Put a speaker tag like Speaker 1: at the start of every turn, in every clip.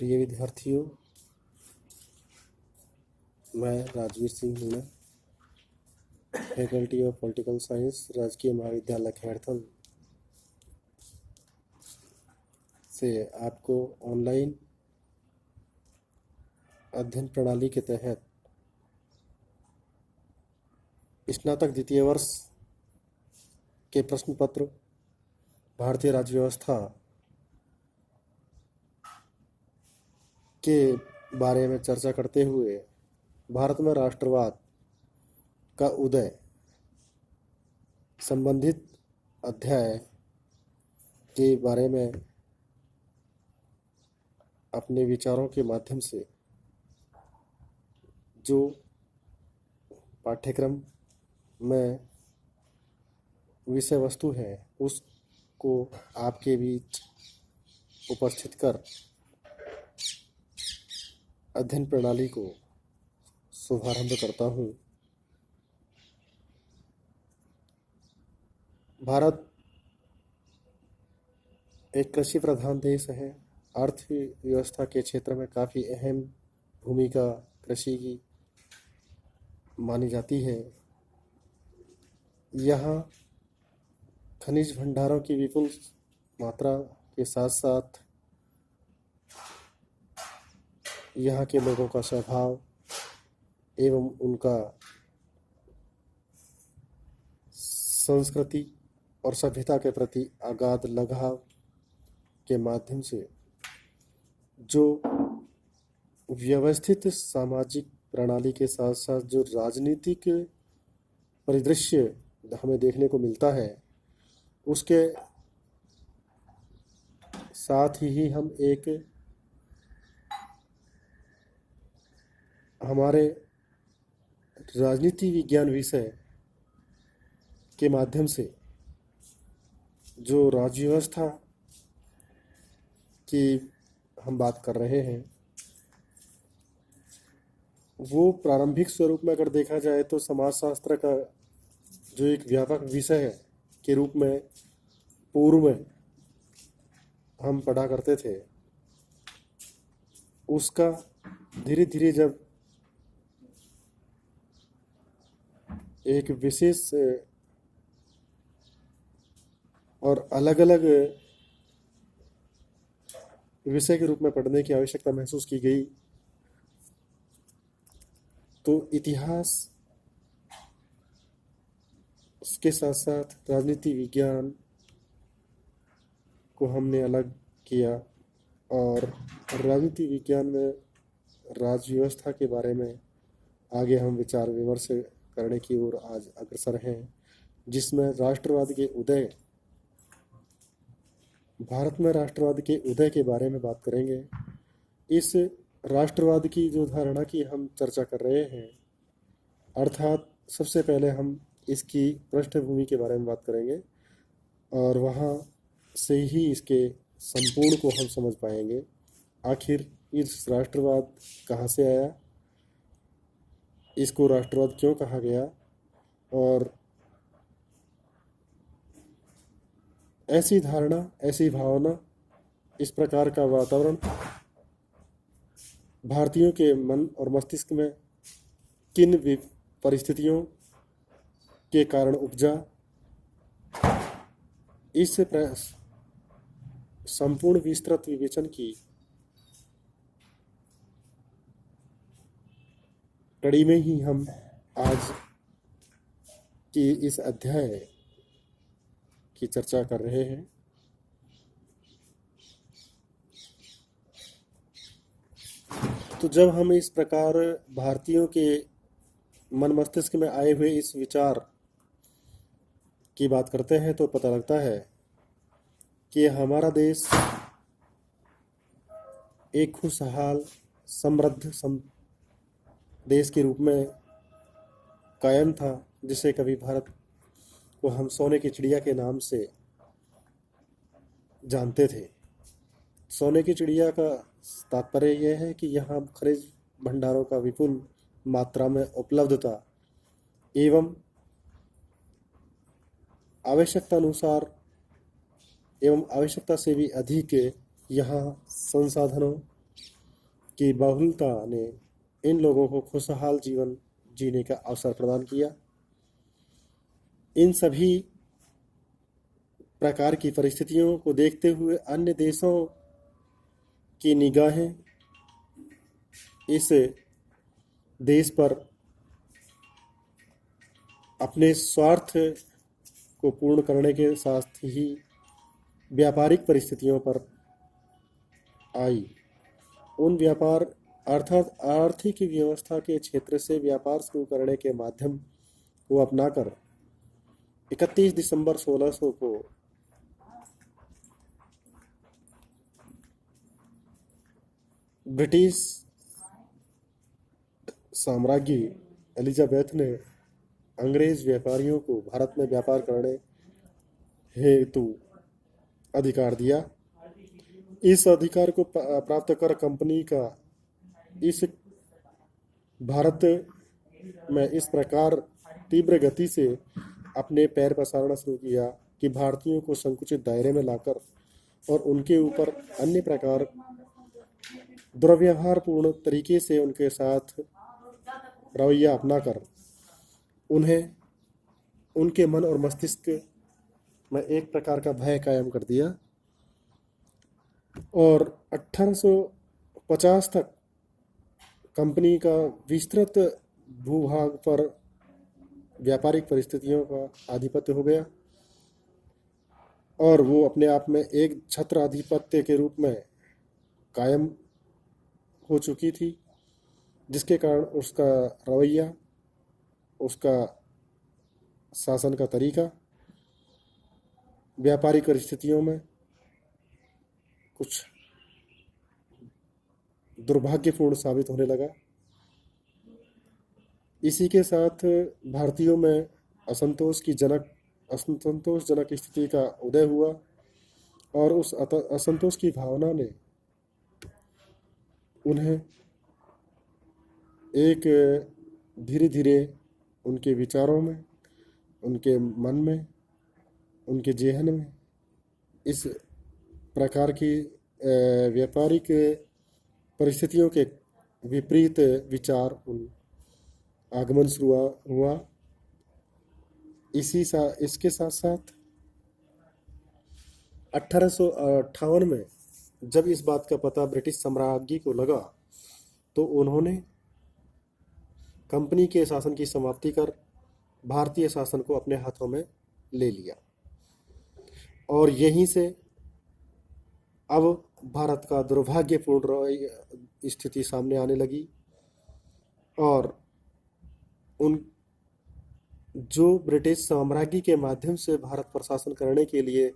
Speaker 1: प्रिय विद्यार्थियों, मैं Rajveer Singh Meena, faculty of political science, राजकीय महाविद्यालय खैरथल से आपको ऑनलाइन अध्ययन प्रणाली के तहत स्नातक द्वितीय वर्ष के प्रश्न पत्र भारतीय राज्य व्यवस्था के बारे में चर्चा करते हुए भारत में राष्ट्रवाद का उदय संबंधित अध्याय के बारे में अपने विचारों के माध्यम से जो पाठ्यक्रम में विषय वस्तु है उसको आपके बीच उपस्थित कर अध्ययन प्रणाली को शुभारंभ करता हूँ। भारत एक कृषि प्रधान देश है। अर्थव्यवस्था के क्षेत्र में काफ़ी अहम भूमिका कृषि की मानी जाती है। यहाँ खनिज भंडारों की विपुल मात्रा के साथ साथ यहाँ के लोगों का स्वभाव एवं उनका संस्कृति और सभ्यता के प्रति अगाध लगाव के माध्यम से जो व्यवस्थित सामाजिक प्रणाली के साथ साथ जो राजनीतिक परिदृश्य हमें देखने को मिलता है, उसके साथ ही हम एक हमारे राजनीति विज्ञान विषय के माध्यम से जो राज्य व्यवस्था की हम बात कर रहे हैं, वो प्रारंभिक स्वरूप में अगर देखा जाए तो समाजशास्त्र का जो एक व्यापक विषय है के रूप में पूर्व में हम पढ़ा करते थे, उसका धीरे धीरे जब एक विशेष और अलग अलग विषय के रूप में पढ़ने की आवश्यकता महसूस की गई, तो इतिहास उसके साथ साथ राजनीति विज्ञान को हमने अलग किया और राजनीति विज्ञान में राज्य व्यवस्था के बारे में आगे हम विचार विमर्श करने की ओर आज अग्रसर हैं, जिसमें राष्ट्रवाद के उदय, भारत में राष्ट्रवाद के उदय के बारे में बात करेंगे। इस राष्ट्रवाद की जो धारणा की हम चर्चा कर रहे हैं, अर्थात सबसे पहले हम इसकी पृष्ठभूमि के बारे में बात करेंगे और वहाँ से ही इसके संपूर्ण को हम समझ पाएंगे। आखिर इस राष्ट्रवाद कहाँ से आया, इसको राष्ट्रवाद क्यों कहा गया और ऐसी धारणा, ऐसी भावना, इस प्रकार का वातावरण भारतीयों के मन और मस्तिष्क में किन परिस्थितियों के कारण उपजा, इस संपूर्ण विस्तृत विवेचन की कड़ी में ही हम आज की इस अध्याय की चर्चा कर रहे हैं। तो जब हम इस प्रकार भारतीयों के मन मस्तिष्क में आए हुए इस विचार की बात करते हैं तो पता लगता है कि हमारा देश एक खुशहाल समृद्ध देश के रूप में कायम था, जिसे कभी भारत को हम सोने की चिड़िया के नाम से जानते थे। सोने की चिड़िया का तात्पर्य यह है कि यहाँ खनिज भंडारों का विपुल मात्रा में उपलब्धता एवं आवश्यकता अनुसार एवं आवश्यकता से भी अधिक यहाँ संसाधनों की बहुलता ने इन लोगों को खुशहाल जीवन जीने का अवसर प्रदान किया। इन सभी प्रकार की परिस्थितियों को देखते हुए अन्य देशों की निगाहें इस देश पर अपने स्वार्थ को पूर्ण करने के साथ ही व्यापारिक परिस्थितियों पर आई। उन व्यापार अर्थात आर्थिक व्यवस्था के क्षेत्र से व्यापार शुरू करने के माध्यम को अपनाकर 31 दिसंबर 1600 को ब्रिटिश साम्राज्ञी एलिजाबेथ ने अंग्रेज व्यापारियों को भारत में व्यापार करने हेतु अधिकार दिया। इस अधिकार को प्राप्त कर कंपनी का इस भारत में इस प्रकार तीव्र गति से अपने पैर पसारना शुरू किया कि भारतीयों को संकुचित दायरे में लाकर और उनके ऊपर अन्य प्रकार दुर्व्यवहारपूर्ण तरीके से उनके साथ रवैया अपनाकर उन्हें उनके मन और मस्तिष्क में एक प्रकार का भय कायम कर दिया। और 1850 तक कंपनी का विस्तृत भूभाग पर व्यापारिक परिस्थितियों का आधिपत्य हो गया और वो अपने आप में एक छत्र आधिपत्य के रूप में कायम हो चुकी थी, जिसके कारण उसका रवैया, उसका शासन का तरीका व्यापारिक परिस्थितियों में कुछ दुर्भाग्यपूर्ण साबित होने लगा। इसी के साथ भारतीयों में असंतोषजनक स्थिति का उदय हुआ और उस असंतोष की भावना ने उन्हें एक धीरे धीरे उनके विचारों में, उनके मन में, उनके जेहन में इस प्रकार की व्यापारिक परिस्थितियों के विपरीत विचार उन आगमन शुरू हुआ। इसके साथ साथ 1858 में जब इस बात का पता ब्रिटिश साम्राज्ञी को लगा तो उन्होंने कंपनी के शासन की समाप्ति कर भारतीय शासन को अपने हाथों में ले लिया और यहीं से अब भारत का दुर्भाग्यपूर्ण स्थिति सामने आने लगी। और उन जो ब्रिटिश साम्राज्ञी के माध्यम से भारत पर शासन करने के लिए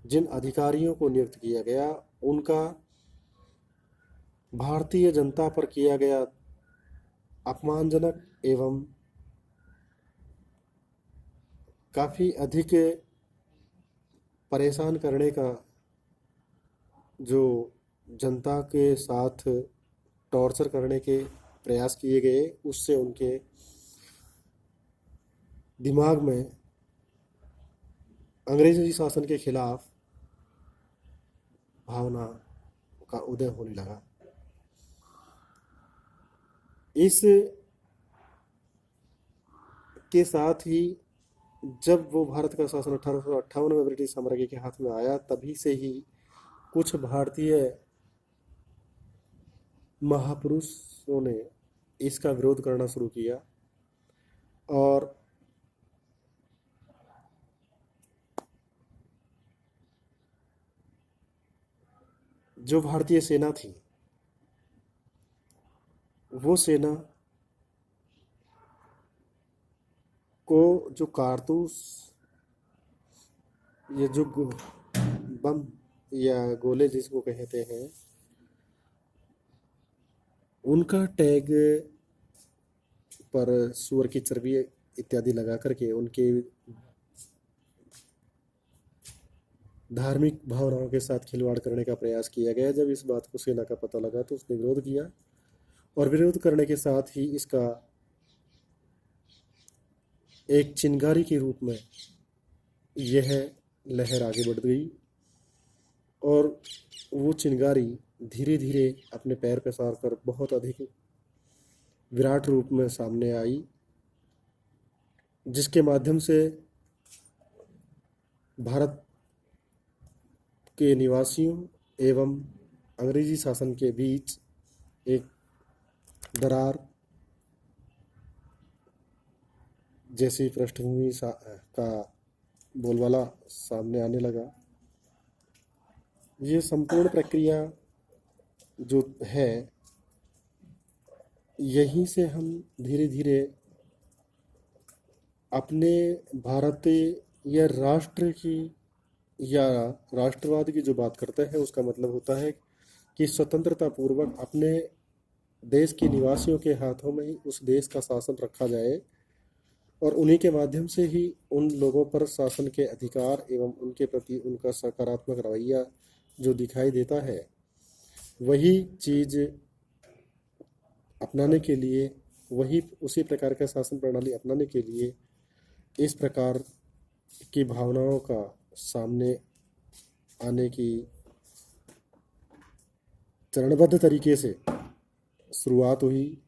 Speaker 1: जिन अधिकारियों को नियुक्त किया गया, उनका भारतीय जनता पर किया गया अपमानजनक एवं काफ़ी अधिक परेशान करने का जो जनता के साथ टॉर्चर करने के प्रयास किए गए, उससे उनके दिमाग में अंग्रेजी शासन के खिलाफ भावना का उदय होने लगा। इस के साथ ही जब वो भारत का शासन 1858 में ब्रिटिश साम्राज्य के हाथ में आया, तभी से ही कुछ भारतीय महापुरुषों ने इसका विरोध करना शुरू किया और जो भारतीय सेना थी, वो सेना को जो कारतूस, ये जो बम या गोले जिसको कहते हैं, उनका टैग पर सूअर की चर्बी इत्यादि लगा करके उनके धार्मिक भावनाओं के साथ खिलवाड़ करने का प्रयास किया गया। जब इस बात को सेना का पता लगा तो उसने विरोध किया और विरोध करने के साथ ही इसका एक चिंगारी के रूप में यह लहर आगे बढ़ गई और वो चिंगारी धीरे धीरे अपने पैर पसार कर बहुत अधिक विराट रूप में सामने आई, जिसके माध्यम से भारत के निवासियों एवं अंग्रेजी शासन के बीच एक दरार जैसी पृष्ठभूमि का बोलबाला सामने आने लगा। ये संपूर्ण प्रक्रिया जो है, यहीं से हम धीरे धीरे अपने भारतीय या राष्ट्र की या राष्ट्रवाद की जो बात करते हैं, उसका मतलब होता है कि स्वतंत्रता पूर्वक अपने देश के निवासियों के हाथों में ही उस देश का शासन रखा जाए और उन्हीं के माध्यम से ही उन लोगों पर शासन के अधिकार एवं उनके प्रति उनका सकारात्मक रवैया जो दिखाई देता है, वही चीज़ अपनाने के लिए, वही उसी प्रकार का शासन प्रणाली अपनाने के लिए इस प्रकार की भावनाओं का सामने आने की चरणबद्ध तरीके से शुरुआत हुई,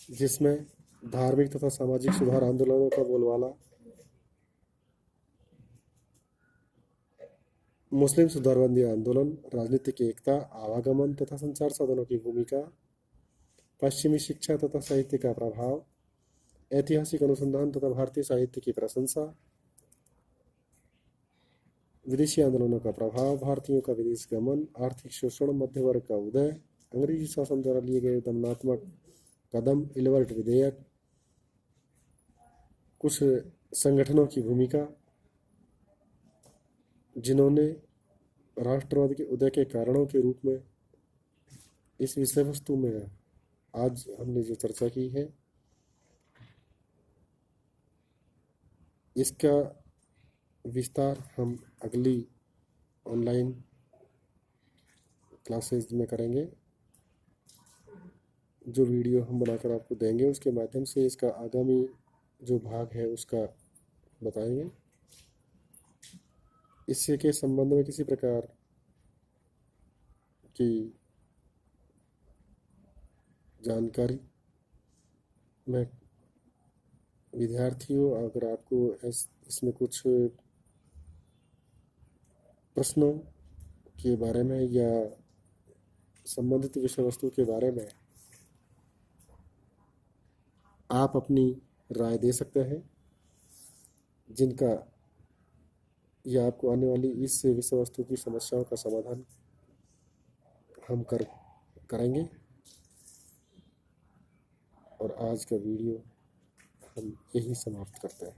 Speaker 1: जिसमें धार्मिक तथा सामाजिक सुधार आंदोलनों का बोलबाला, मुस्लिम सुधारबंदी आंदोलन, राजनीतिक एकता, आवागमन तथा संचार साधनों की भूमिका, पश्चिमी शिक्षा तथा साहित्य का प्रभाव, ऐतिहासिक अनुसंधान तथा भारतीय साहित्य की प्रशंसा, विदेशी आंदोलनों का प्रभाव, भारतीयों का विदेश गमन, आर्थिक शोषण, मध्य वर्ग का उदय, अंग्रेजी शासन द्वारा लिए गए दमनात्मक कदम, इलवर्ट विधेयक, कुछ संगठनों की भूमिका जिन्होंने राष्ट्रवाद के उदय के कारणों के रूप में इस विषय वस्तु में आज हमने जो चर्चा की है, इसका विस्तार हम अगली ऑनलाइन क्लासेस में करेंगे। जो वीडियो हम बनाकर आपको देंगे, उसके माध्यम से इसका आगामी जो भाग है उसका बताएंगे। इससे के संबंध में किसी प्रकार की जानकारी में विद्यार्थियों, अगर आपको इसमें कुछ प्रश्नों के बारे में या संबंधित विषय वस्तु के बारे में आप अपनी राय दे सकते हैं, जिनका या आपको आने वाली इस विषय वस्तु की समस्याओं का समाधान हम करेंगे। और आज का वीडियो हम यही समाप्त करते हैं।